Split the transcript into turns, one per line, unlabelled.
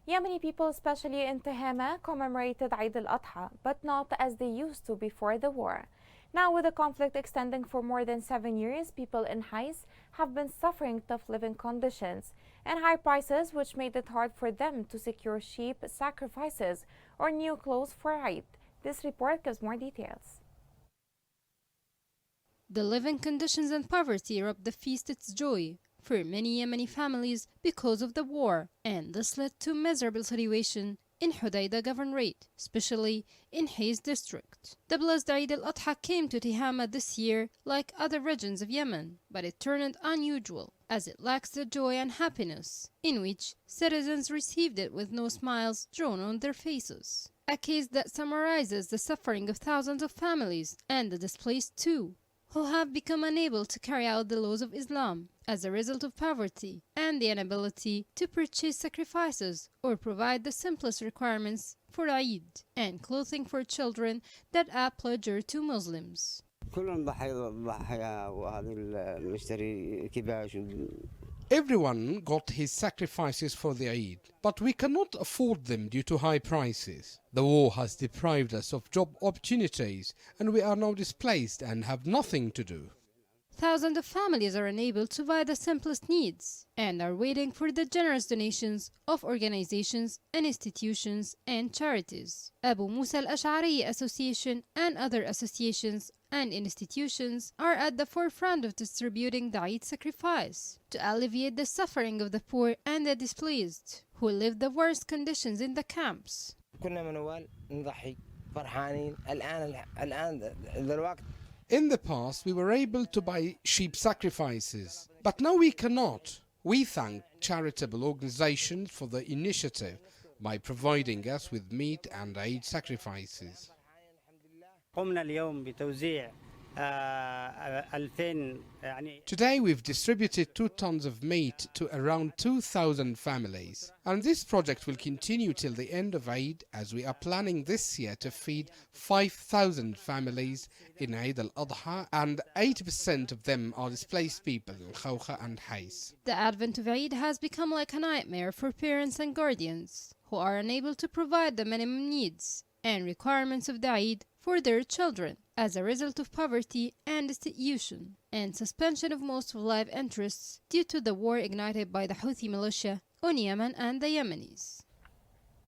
Yemeni people, especially in Tehama, commemorated Eid al-Adha, but not as they used to before the war. Now, with the conflict extending for more than 7 years, people in Hais have been suffering tough living conditions and high prices, which made it hard for them to secure sheep sacrifices or new clothes for Eid. This report gives more details.
The living conditions and poverty robbed the feast its joy for many Yemeni families because of the war, and this led to a miserable situation in Hodeidah Governorate, especially in Hais district. The blessed Eid al-Adha came to Tihama this year like other regions of Yemen, but it turned unusual as it lacks the joy and happiness in which citizens received it with no smiles drawn on their faces. A case that summarizes the suffering of thousands of families and the displaced too, who have become unable to carry out the laws of Islam as a result of poverty and the inability to purchase sacrifices or provide the simplest requirements for Eid and clothing for children that are pledged to Muslims.
Everyone got his sacrifices for the Eid, but we cannot afford them due to high prices. The war has deprived us of job opportunities, and we are now displaced and have nothing to do.
Thousands of families are unable to buy the simplest needs and are waiting for the generous donations of organizations and institutions and charities. Abu Musa al-Ash'ari Association and other associations and institutions are at the forefront of distributing the Eid sacrifice to alleviate the suffering of the poor and the displaced who live the worst conditions in the camps.
In the past, we were able to buy sheep sacrifices, but now we cannot. We thank charitable organizations for the initiative by providing us with meat and Eid sacrifices. Today we've distributed 2 tons of meat to around 2,000 families, and this project will continue till the end of Eid, as we are planning this year to feed 5,000 families in Eid al-Adha, and 80% of them are displaced people in Khawkha and Hais.
The advent of Eid has become like a nightmare for parents and guardians who are unable to provide the minimum needs and requirements of the Eid for their children as a result of poverty and destitution and suspension of most of life interests due to the war ignited by the Houthi militia on Yemen and the Yemenis.